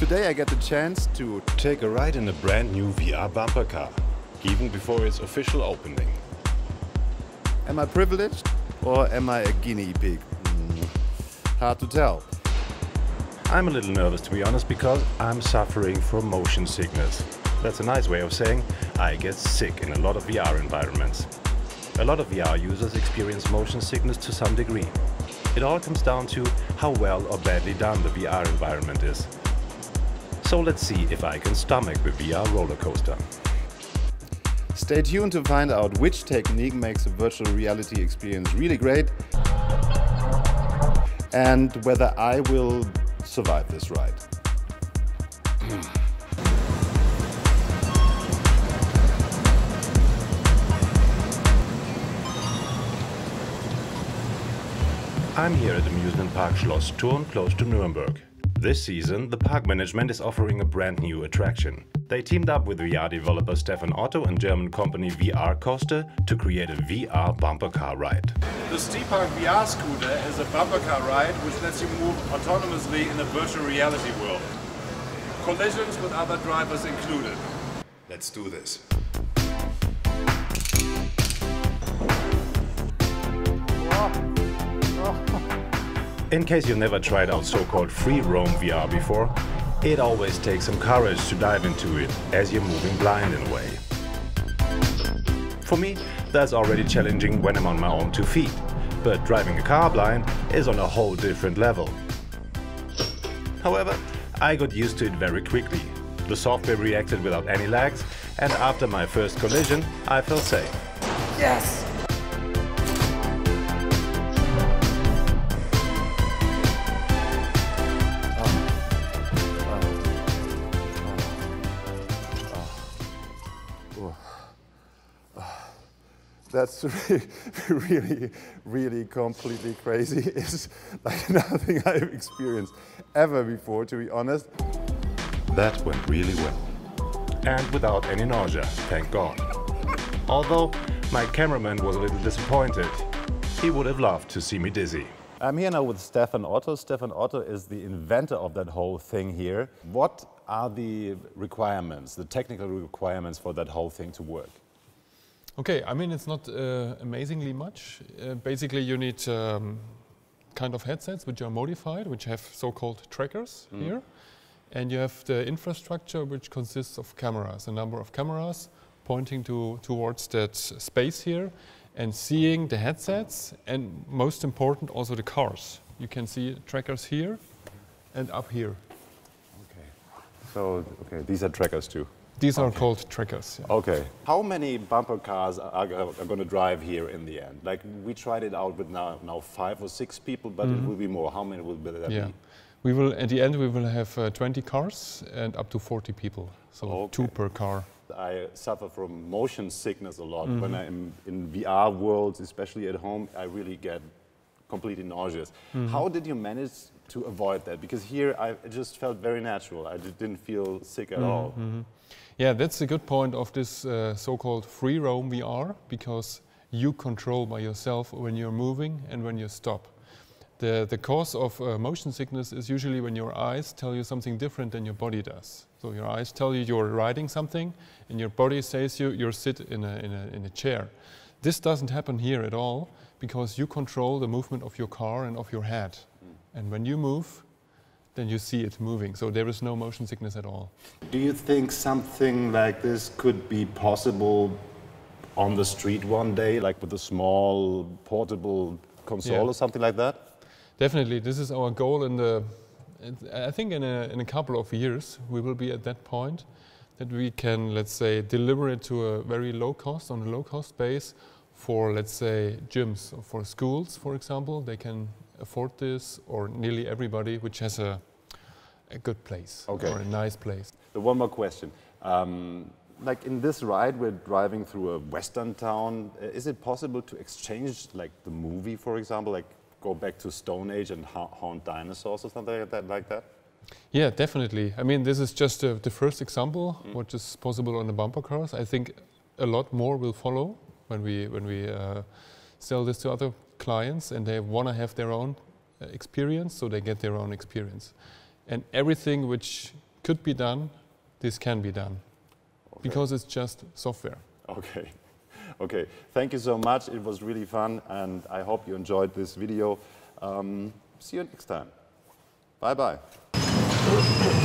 Today I get the chance to take a ride in a brand new VR bumper car, even before its official opening. Am I privileged or am I a guinea pig? Hard to tell. I'm a little nervous, to be honest, because I'm suffering from motion sickness. That's a nice way of saying I get sick in a lot of VR environments. A lot of VR users experience motion sickness to some degree. It all comes down to how well or badly done the VR environment is. So let's see if I can stomach the VR roller coaster. Stay tuned to find out which technique makes a virtual reality experience really great and whether I will survive this ride. I'm here at amusement park Schloss Thurn, close to Nuremberg. This season, the park management is offering a brand new attraction. They teamed up with VR developer Stefan Otto and German company VR Coaster to create a VR bumper car ride. The SteaPark VR scooter is a bumper car ride which lets you move autonomously in a virtual reality world. Collisions with other drivers included. Let's do this. In case you've never tried out so-called free roam VR before, it always takes some courage to dive into it, as you're moving blind in a way. For me, that's already challenging when I'm on my own 2 feet, but driving a car blind is on a whole different level. However, I got used to it very quickly. The software reacted without any lags, and after my first collision, I felt safe. Yes! That's really completely crazy. It's like nothing I've experienced ever before, to be honest. That went really well. And without any nausea, thank God. Although my cameraman was a little disappointed. He would have loved to see me dizzy. I'm here now with Stefan Otto. Stefan Otto is the inventor of that whole thing here. What are the requirements, the technical requirements for that whole thing to work? Okay, I mean, it's not amazingly much. Basically, you need kind of headsets which are modified, which have so-called trackers here. And you have the infrastructure which consists of cameras, a number of cameras pointing towards that space here and seeing the headsets and, most important, also the cars. You can see trackers here and up here. Okay. So, these are trackers too. These are called trackers. Yeah. Okay. How many bumper cars are going to drive here in the end? Like, we tried it out with now 5 or 6 people, but it will be more. How many will there be? We will, at the end, we will have 20 cars and up to 40 people. So 2 per car. I suffer from motion sickness a lot. When I'm in VR worlds, especially at home, I really get completely nauseous. How did you manage to avoid that? Because here it just felt very natural. I just didn't feel sick at all. Yeah, that's a good point of this so-called free roam VR, because you control by yourself when you're moving and when you stop. The cause of motion sickness is usually when your eyes tell you something different than your body does. So your eyes tell you you're riding something, and your body says you're sit in a chair. This doesn't happen here at all, because you control the movement of your car and of your head. And when you move, then you see it moving. So there is no motion sickness at all. Do you think something like this could be possible on the street one day, like with a small portable console or something like that? Definitely, this is our goal. I think in a couple of years we will be at that point that we can, let's say, deliver it to a very low cost, on a low cost base for, let's say, gyms, or for schools, for example. They can afford this, or nearly everybody which has a good place or a nice place. One more question. Like in this ride, we're driving through a western town. Is it possible to exchange, like the movie, for example, like go back to Stone Age and haunt dinosaurs or something like that? Yeah, definitely. I mean, this is just the first example, what is possible on the bumper cars. I think a lot more will follow when we sell this to other clients, and they want to have their own experience, so they get their own experience. And everything which could be done, this can be done. Okay. Because it's just software. Okay. Okay. Thank you so much. It was really fun, and I hope you enjoyed this video. See you next time. Bye-bye.